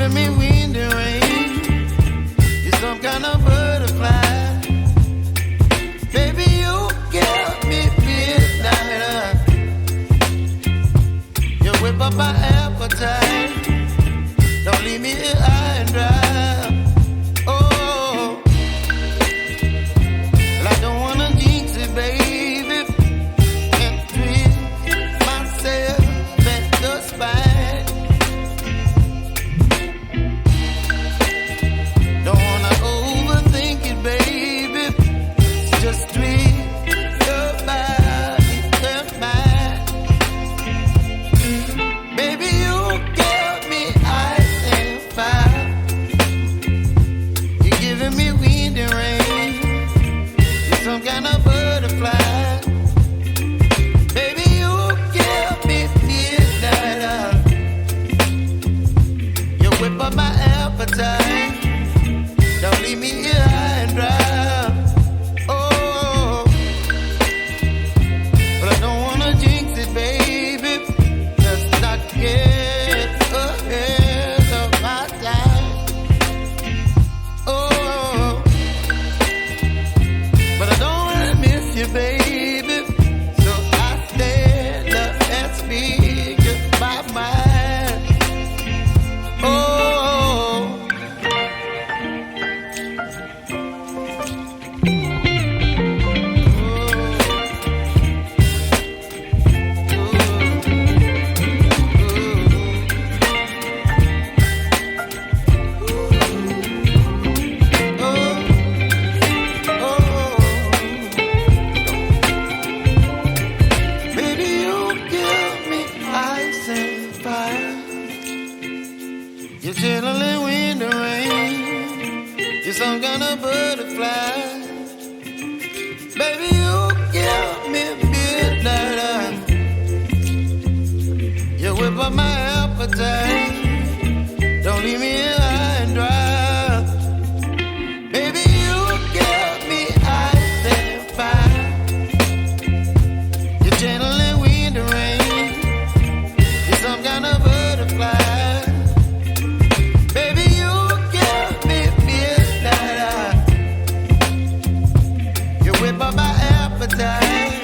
giving me wind and rain. You're some kind of butterfly. Baby, you give me midnight. You whip up my appetite. Don't leave me here high and dry. Oh, well, I don't wanna jinx it, baby. And twist myself at the spine. Don't wanna overthink it, baby. Just twist your body and mine. Baby, you give me ice and fire. You're giving me wind and rain. You're some kind of butterfly. Baby, you give me midnight. You whip up my appetite. Don't leave me here high and dry. Oh, but I don't wanna jinx it, baby. Just not get ahead of my time. Oh, but I don't wanna miss you, baby. So I stand up and speak my mind. Oh. Baby, you give me ice and fire. You're chilling wind and rain. You're some kind of butterfly. Baby, you give me midnight. You whip up my appetite. Don't leave me here high and dry. Baby, you give me ice and fire. You're channeling wind and rain. You're some kind of butterfly. Baby, you give me midnight. You whip up my appetite.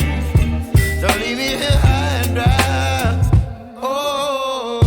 Don't leave me here high and dry. Oh.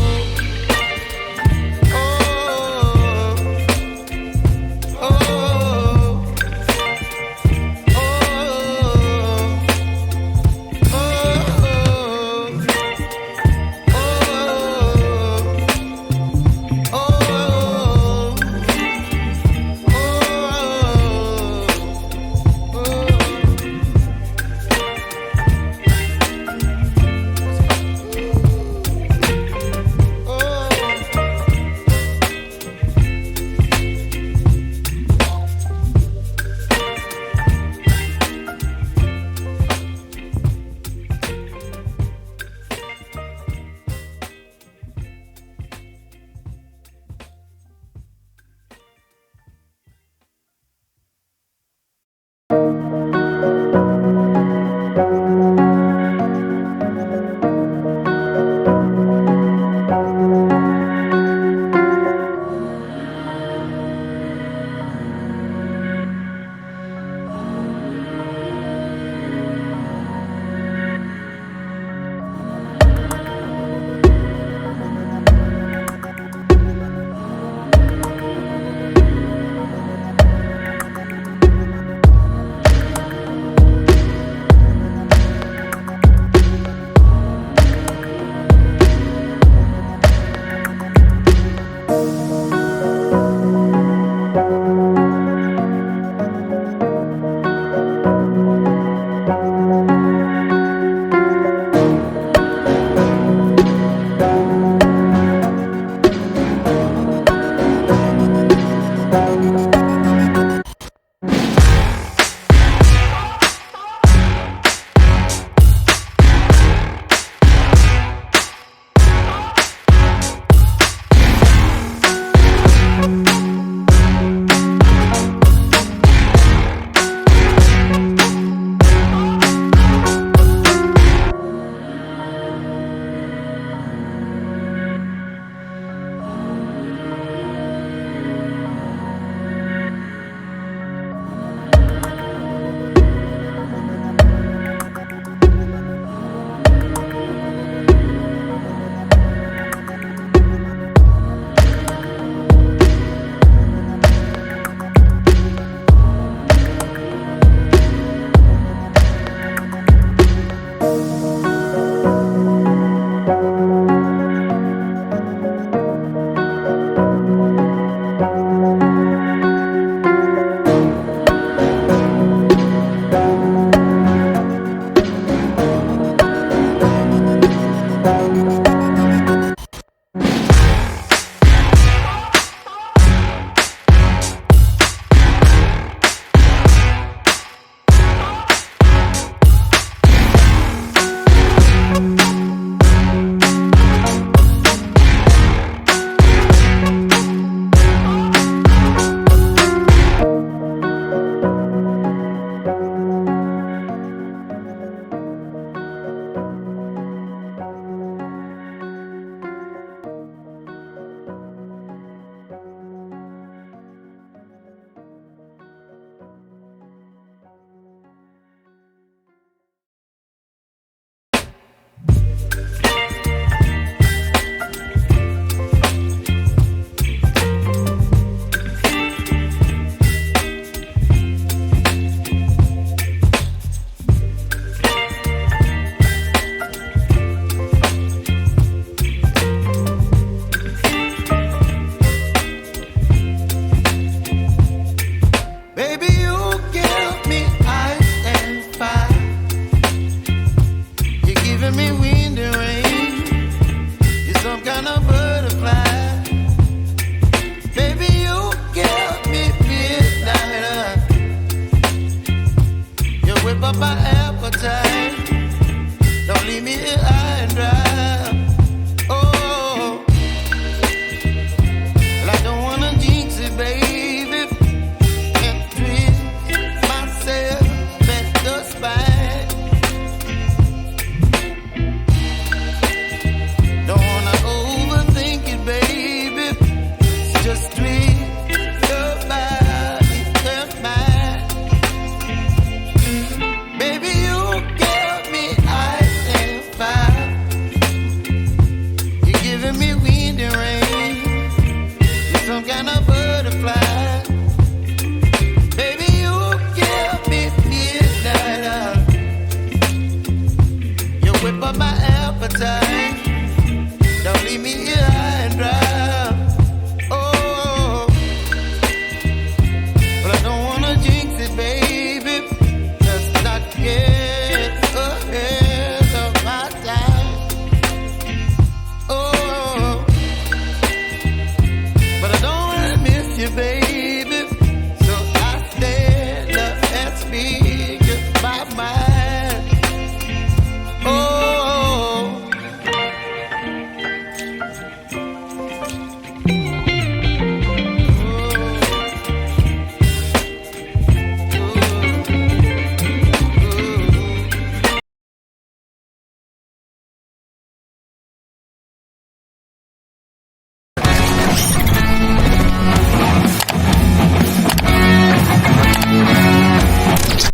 you, baby.